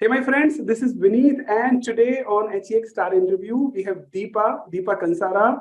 Hey, my friends, this is Vineet, and today on HEX Star Interview, we have Deepa Kansara.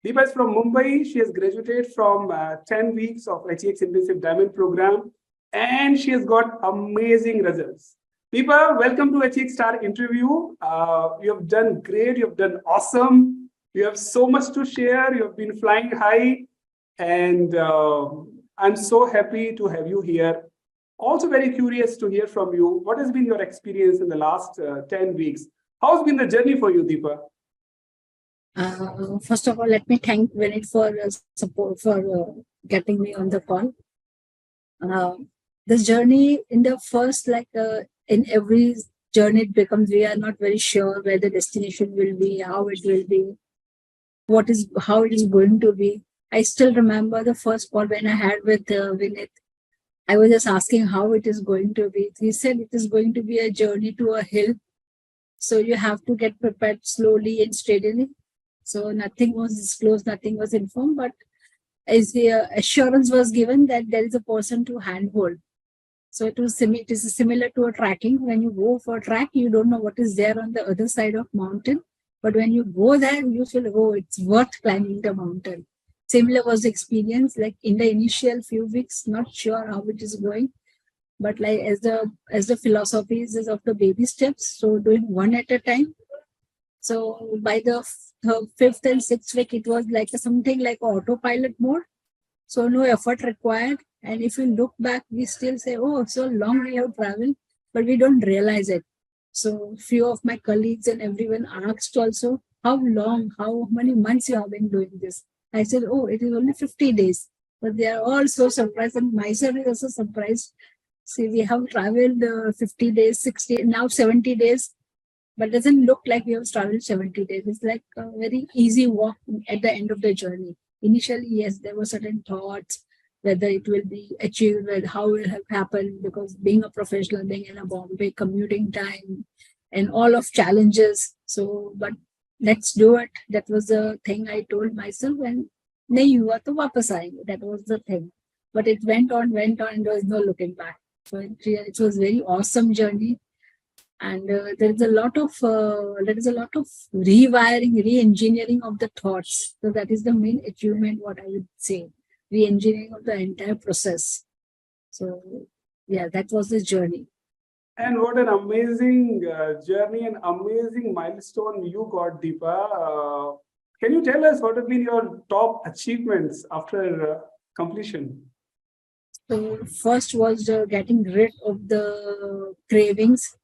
Deepa is from Mumbai. She has graduated from 10 weeks of HEX Intensive Diamond Program, and she has got amazing results. Deepa, welcome to HEX Star Interview. You have done great. You have done awesome. You have so much to share. You have been flying high, and I'm so happy to have you here. Also, very curious to hear from you. What has been your experience in the last 10 weeks? How's been the journey for you, Deepa? First of all, let me thank Vinit for support for getting me on the call. This journey in the first, in every journey, it becomes we are not very sure where the destination will be, how it will be, how it is going to be. I still remember the first call when I had with Vinit. I was just asking how it is going to be. He said it is going to be a journey to a hill. So you have to get prepared slowly and steadily. So nothing was disclosed, nothing was informed, but as the assurance was given that there is a person to handhold. So it is similar to a trekking. When you go for a track, you don't know what is there on the other side of mountain. But when you go there, you feel, oh, it's worth climbing the mountain. Similar was the experience, like in the initial few weeks, not sure how it is going, but like as the philosophy is of the baby steps, so doing one at a time. So by the fifth and sixth week, it was like something like autopilot mode. So no effort required. And if you look back, we still say, oh, so long we have traveled, but we don't realize it. So few of my colleagues and everyone asked also, how many months you have been doing this? I said, oh, it is only 50 days. But they are all so surprised, and myself is also surprised. See, we have traveled 50 days, 60, now 70 days, but doesn't look like we have traveled 70 days. It's like a very easy walk at the end of the journey. Initially, yes, there were certain thoughts, whether it will be achieved, how it will have happened, because being a professional, being in a Bombay, commuting time, and all of challenges. So, but let's do it. That was the thing I told myself, and nahi hua to wapas aayenge. That was the thing. But it went on, and there was no looking back. So it was very awesome journey, and there is a lot of rewiring, re-engineering of the thoughts. So that is the main achievement. What I would say, re-engineering of the entire process. So yeah, that was the journey. And what an amazing journey and amazing milestone you got, Deepa. Can you tell us what have been your top achievements after completion? So first was getting rid of the cravings,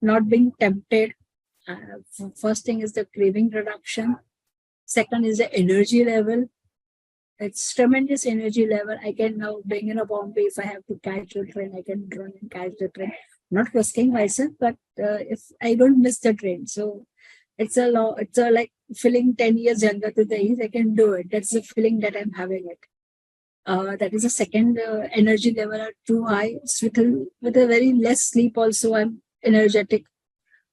not being tempted. First thing is the craving reduction. Second is the energy level. It's tremendous energy level. I can now being in a Bombay, if I have to catch a train, I can run and catch the train. Not risking myself, but if I don't miss the train. So it's like feeling 10 years younger to the age, I can do it. That's the feeling that I'm having it. That is the second. Energy level are too high. With a very less sleep also, I'm energetic.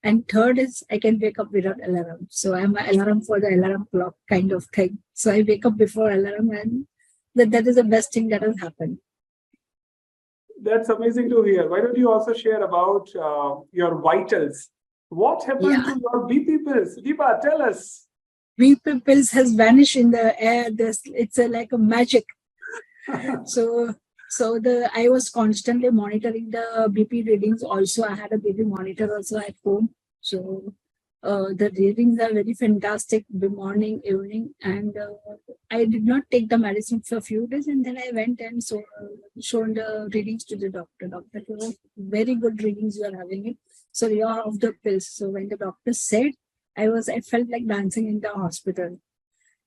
And third is I can wake up without alarm. So I'm an alarm for the alarm clock kind of thing. So I wake up before alarm, and that is the best thing that has happened. That's amazing to hear. Why don't you also share about your vitals? What happened to your BP pills? Deepa, tell us. BP pills has vanished in the air. It's like a magic. So I was constantly monitoring the BP readings. Also, I had a BP monitor also at home. So the readings are very fantastic, the morning, evening, and I did not take the medicine for a few days, and then I went and shown the readings to the doctor. Doctor said, very good readings you are having it. So you are off the pills. So when the doctor said, I felt like dancing in the hospital.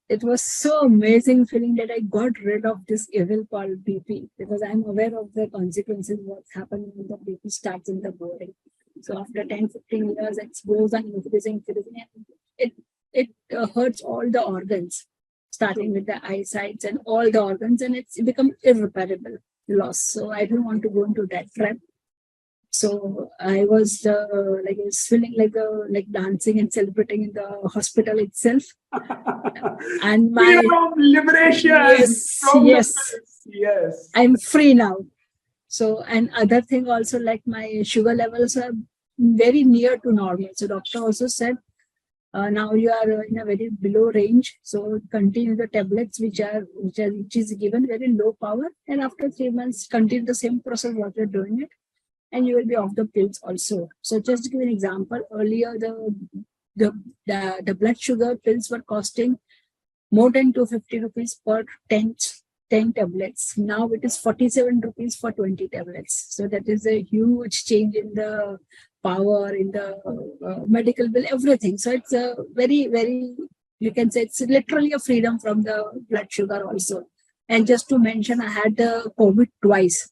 It was so amazing feeling that I got rid of this evil called BP, because I'm aware of the consequences, what's happening when the BP starts in the body. So after 10, 15 years, it goes on increasing. It hurts all the organs, starting with the eyesight and all the organs, and it becomes irreparable loss. So I don't want to go into that trap. So I was feeling like dancing and celebrating in the hospital itself. And my liberation. Yes. I'm free now. So, and other thing also, like my sugar levels are very near to normal. So doctor also said, now you are in a very below range. So continue the tablets which is given very low power. And after 3 months, continue the same process what you're doing it, and you will be off the pills also. So just to give an example, earlier the blood sugar pills were costing more than 250 rupees per 10 tablets. Now it is 47 rupees for 20 tablets. So that is a huge change in the power, in the medical bill, everything. So it's a very, you can say it's literally a freedom from the blood sugar also. And just to mention, I had the COVID twice.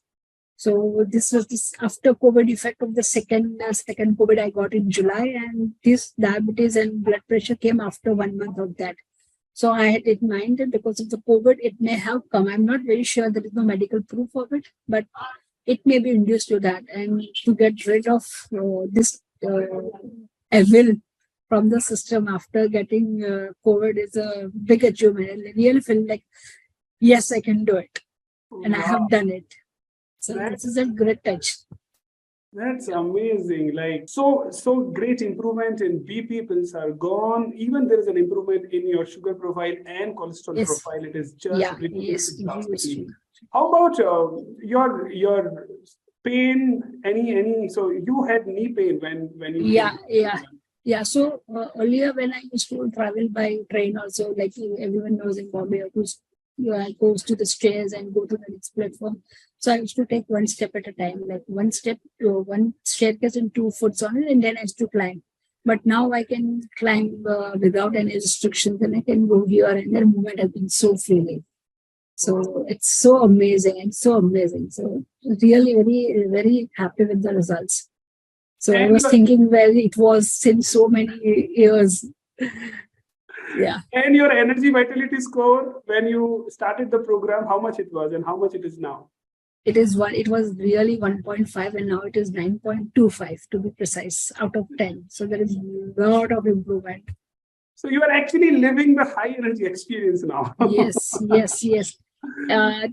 So this was this after COVID effect of the second COVID I got in July, and this diabetes and blood pressure came after 1 month of that. So I had in mind that because of the COVID, it may have come. I'm not very sure, there is no medical proof of it, but it may be induced to that. And to get rid of this evil from the system after getting COVID is a big achievement. And I really feel like, yes, I can do it. And I have done it. So this is a great touch. That's amazing. Like so great improvement in BP pills are gone. Even there is an improvement in your sugar profile and cholesterol profile. It is just ridiculous. How about your pain? Any? So you had knee pain when you yeah. So earlier when I used to travel by train, also like everyone knows in Bombay, I goes to the stairs and go to the next platform. So I used to take one step at a time, like one staircase and 2 foot on it, and then I used to climb. But now I can climb without any restrictions, and I can go here and there. Movement has been so freely. So it's so amazing and so amazing. So really very happy with the results. So I was thinking where it was since so many years. Yeah. And your energy vitality score when you started the program, how much it was and how much it is now? It was really 1.5 and now it is 9.25 to be precise out of 10. So there is a lot of improvement. So you are actually living the high energy experience now. Yes.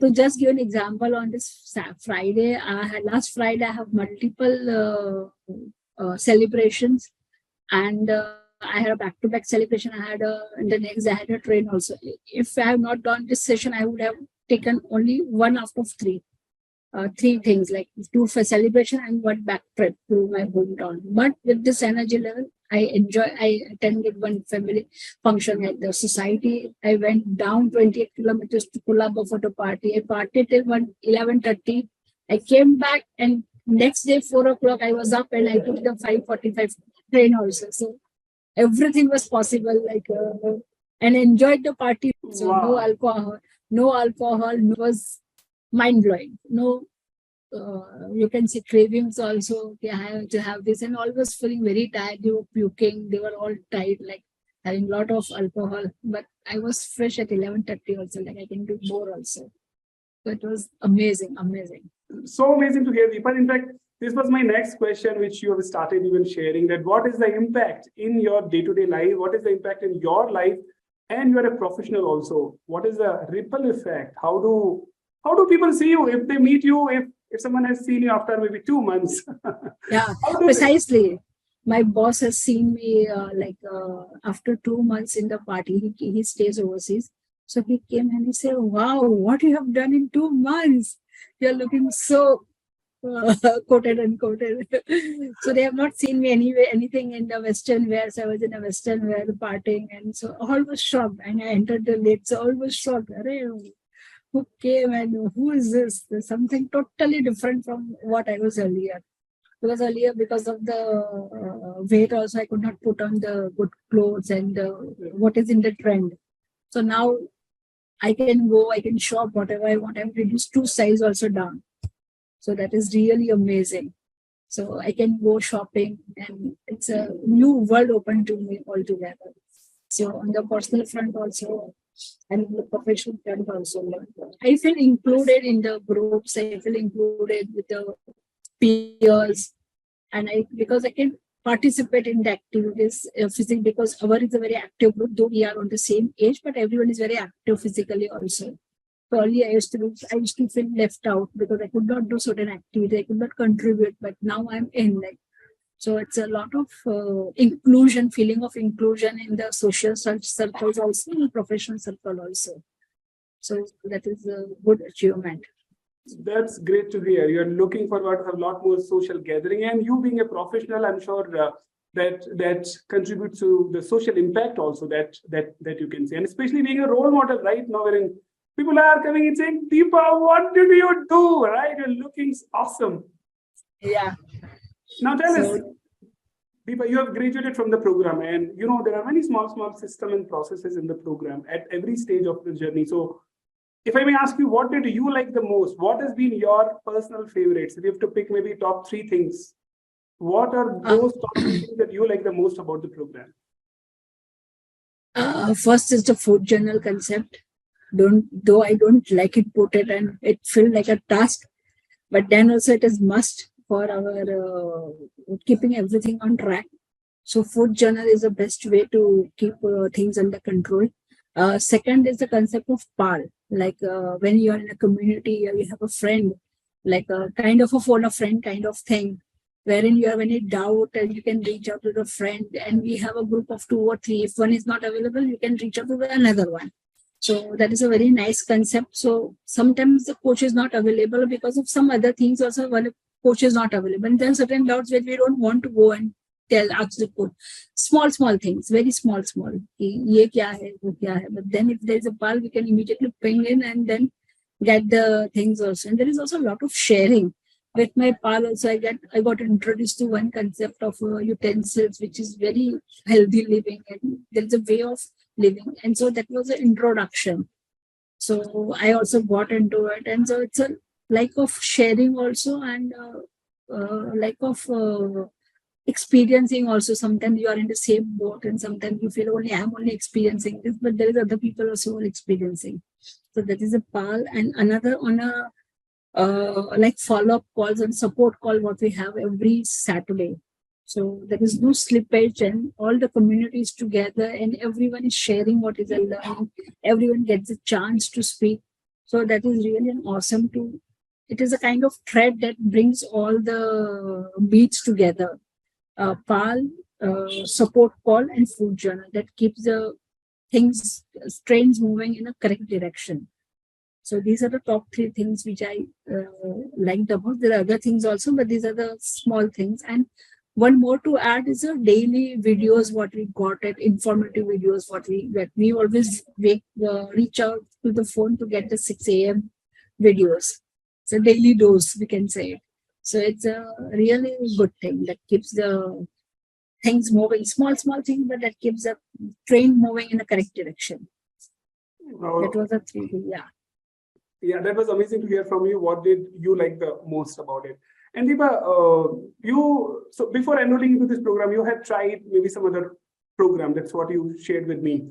To just give an example, on this Friday, last Friday I have multiple celebrations, and I had a back-to-back celebration. And the next I had a train also. If I have not done this session, I would have taken only one out of three. Three things, like 2 for celebration and 1 back trip to my hometown. But with this energy level, I attended one family function at the society. I went down 28 kilometers to Colaba for the party. I partied till 11:30. I came back, and next day 4 o'clock I was up and I took the 5:45 train also. So everything was possible, and enjoyed the party. So no alcohol, was mind-blowing. No, you can see cravings also. Okay, I have to have this, and always feeling very tired. They were puking. They were all tired, like having a lot of alcohol. But I was fresh at 11:30 also. Like I can do more also. So it was amazing. So amazing to hear, Deepa. In fact, this was my next question, which you have started even sharing, that what is the impact in your day-to-day life? What is the impact in your life? And you are a professional also. What is the ripple effect? How do people see you if they meet you, if someone has seen you after maybe 2 months? Yeah, precisely. My boss has seen me after 2 months in the party. He stays overseas. So he came and he said, "Wow, what you have done in 2 months. You're looking so quoted unquoted." So they have not seen me anything in the Western wear. So I was in a Western wear partying, and so all was shocked. And I entered the late, so all was shocked. Who came and who is this? There's something totally different from what I was earlier. Because earlier, because of the weight also, I could not put on the good clothes and what is in the trend. So now I can go, I can shop whatever I want. I've reduced 2 size also down. So that is really amazing. So I can go shopping, and it's a new world open to me altogether. So on the personal front also, and the professional front also, I feel included in the groups. I feel included with the peers, and because I can participate in the activities physically, because our is a very active group, though we are on the same age, but everyone is very active physically also. So earlier I used to feel left out because I could not do certain activities, I could not contribute, but now I'm in, like So it's a lot of inclusion, feeling of inclusion in the social circles also, in professional circle also. So that is a good achievement. That's great to hear. You're looking forward to have a lot more social gathering, and you being a professional, I'm sure that contributes to the social impact also that you can see, and especially being a role model right now, wherein people are coming and saying, "Deepa, what did you do? Right? You're looking awesome." Yeah. Now tell us, So Deepa, you have graduated from the program, and you know there are many small system and processes in the program at every stage of the journey. So if I may ask you, what did you like the most? What has been your personal favorites? If you have to pick maybe top three things, what are those top three things that you like the most about the program? first is the food journal concept. Though I don't like it put it and it felt like a task, but then also it is must for our keeping everything on track. So food journal is the best way to keep things under control. Second is the concept of PAL. Like when you are in a community, you have a friend, like a kind of a phone a friend kind of thing, wherein you have any doubt and you can reach out to the friend. And we have a group of 2 or 3. If one is not available, you can reach out to another one. So that is a very nice concept. So sometimes the coach is not available because of some other things. Also, one coach is not available. And there are certain doubts where we don't want to go and ask the coach. Small things, very small. Ye kya hai, wo kya hai. But then if there is a pal, we can immediately ping in and then get the things also. And there is also a lot of sharing. With my pal also, I got introduced to one concept of utensils, which is very healthy living, and there is a way of living. And so that was an introduction. So I also got into it. And so it's a like of sharing also, and like of experiencing also. Sometimes you are in the same boat and sometimes you feel only I'm only experiencing this, but there is other people also who are experiencing. So that is a pal. And another on a like follow-up calls and support call what we have every Saturday. So there is no slippage and all the communities together and everyone is sharing what is learning. Everyone gets a chance to speak. So that is really an awesome tool. It is a kind of thread that brings all the beats together. PAL, support call, and food journal that keeps the things, trains moving in a correct direction. So these are the top 3 things which I like the most. There are other things also, but these are the small things. And one more to add is a daily videos what we got at informative videos what we get. We always reach out to the phone to get the 6 a.m. videos. It's a daily dose, we can say it. So it's a really good thing that keeps the things moving, small things, but that keeps the train moving in the correct direction. That was a 3D, yeah. Yeah, that was amazing to hear from you. What did you like the most about it? And Deepa, so before enrolling into this program, you had tried maybe some other program. That's what you shared with me.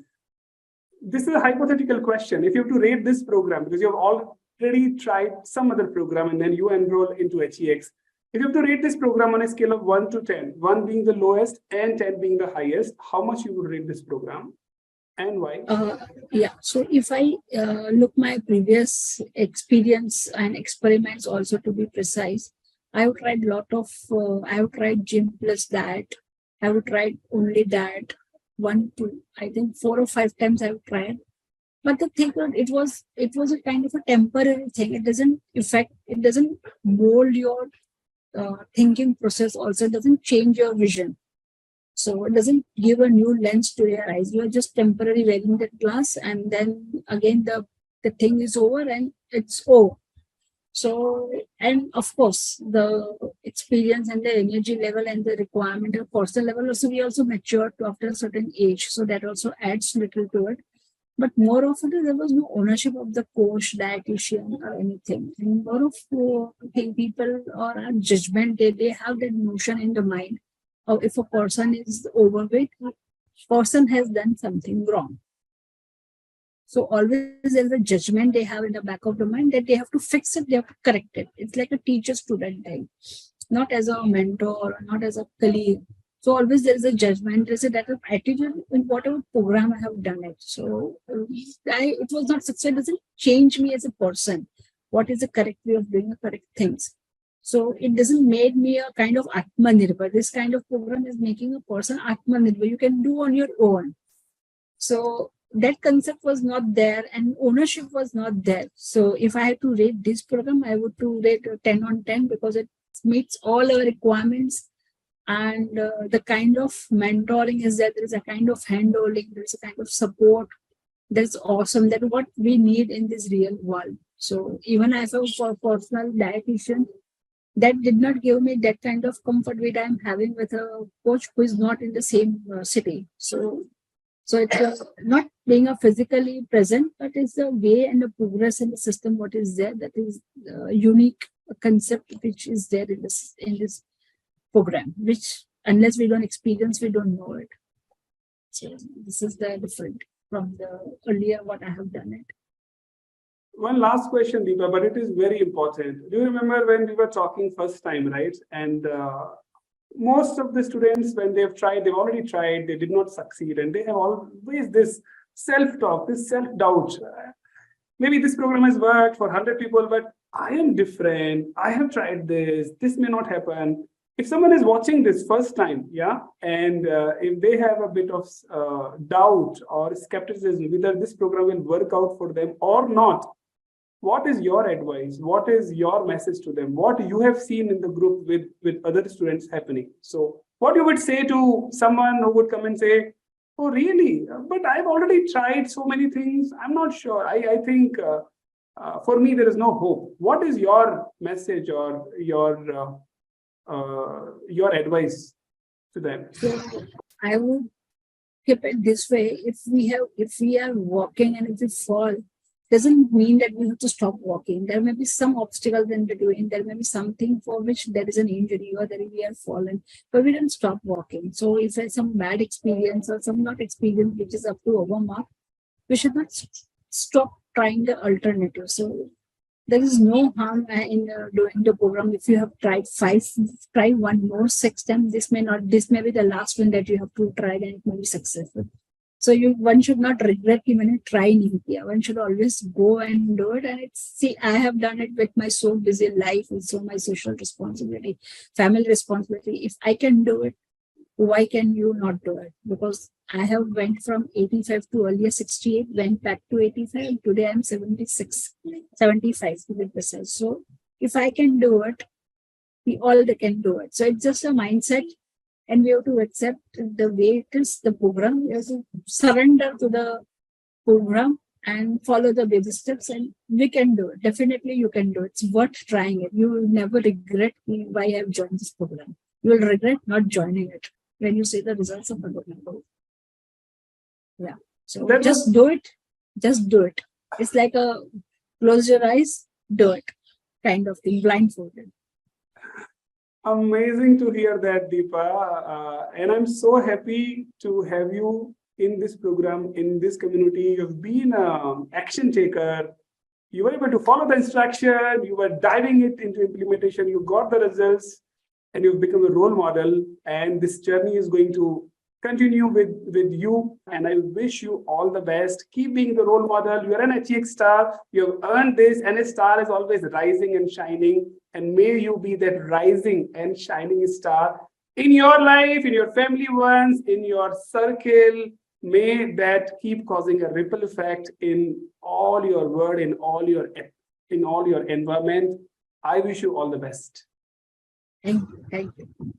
This is a hypothetical question. If you have to rate this program, because you have already tried some other program and then you enroll into HEX, if you have to rate this program on a scale of 1 to 10, 1 being the lowest and 10 being the highest, how much you would rate this program? And why? Yeah, so if I look my previous experience and experiments also to be precise, I have tried I have tried gym plus that. I have tried only that 1, 2, I think 4 or 5 times I have tried. But the thing was, it was a kind of a temporary thing. It doesn't mold your thinking process. Also, it doesn't change your vision. So it doesn't give a new lens to your eyes. You are just temporarily wearing that glass, and then again the thing is over and it's over. So, and of course, the experience and the energy level and the requirement of personal level also we also mature to after a certain age. So that also adds little to it. But more often there was no ownership of the coach, dietitian, or anything. And more of people or a judgment, they have that notion in the mind of if a person is overweight, person has done something wrong. So always there's a judgment they have in the back of the mind that they have to fix it, they have to correct it. It's like a teacher-student time, not as a mentor, not as a colleague. So always there is a judgment. There is a that of attitude in whatever program I have done it. So it was not success. It doesn't change me as a person. What is the correct way of doing the correct things? So it doesn't make me a kind of Atmanirbhar. This kind of program is making a person Atmanirbhar. You can do on your own. So that concept was not there and ownership was not there. So if I had to rate this program, I would to rate a 10 on 10 because it meets all our requirements. And the kind of mentoring is that there is a kind of handholding, there's a kind of support. That's awesome. That what we need in this real world. So even as a personal dietitian, that did not give me that kind of comfort which I'm having with a coach who is not in the same city. So it's not being a physically present, but it's the way and the progress in the system what is there that is unique concept which is there in this program, which unless we don't experience, we don't know it. So this is the different from the earlier what I have done it. One last question, Deepa, but it is very important. Do you remember when we were talking first time, right? And most of the students, when they've already tried, they did not succeed. And they have always this self-talk, this self-doubt. Maybe this program has worked for 100 people, but I am different. I have tried this. This may not happen. If someone is watching this first time, yeah, and if they have a bit of doubt or skepticism whether this program will work out for them or not, what is your advice? What is your message to them? What you have seen in the group with other students happening? So what you would say to someone who would come and say, oh, really? But I've already tried so many things. I'm not sure. I think for me, there is no hope. What is your message or your advice to them? So I would keep it this way. If we are walking and if we fall, doesn't mean that we have to stop walking. There may be some obstacles in between. There may be something for which there is an injury or that we are fallen, but we don't stop walking. So if there's some bad experience or some not experience which is up to our mark, we should not stop trying the alternative. So there is no harm in doing the program. If you have tried 5, try one more, 6 times. This may be the last one that you have to try and it may be successful. So one should not regret even trying India. One should always go and do it. And I have done it with my so busy life, and so my social responsibility, family responsibility. If I can do it, why can you not do it? Because I have went from 85 to earlier 68, went back to 85, and today I'm 76, 75 to be precise. So if I can do it, we all can do it. So it's just a mindset. And we have to accept the way it is, the program. We have to surrender to the program and follow the baby steps, and we can do it. Definitely, you can do it. It's worth trying it. You will never regret why I have joined this program. You will regret not joining it when you see the results of the program. Yeah. So just do it. Just do it. It's like a close your eyes, do it kind of thing, blindfolded. Amazing to hear that, Deepa. And I'm so happy to have you in this program, in this community. You've been an action taker. You were able to follow the instruction. You were diving it into implementation. You got the results and you've become a role model. And this journey is going to continue with you. And I wish you all the best. Keep being the role model. You're an HEX star. You've earned this, and a star is always rising and shining. And may you be that rising and shining star in your life, in your family ones, in your circle. May that keep causing a ripple effect in all your world, in all your environment. I wish you all the best. Thank you. Thank you.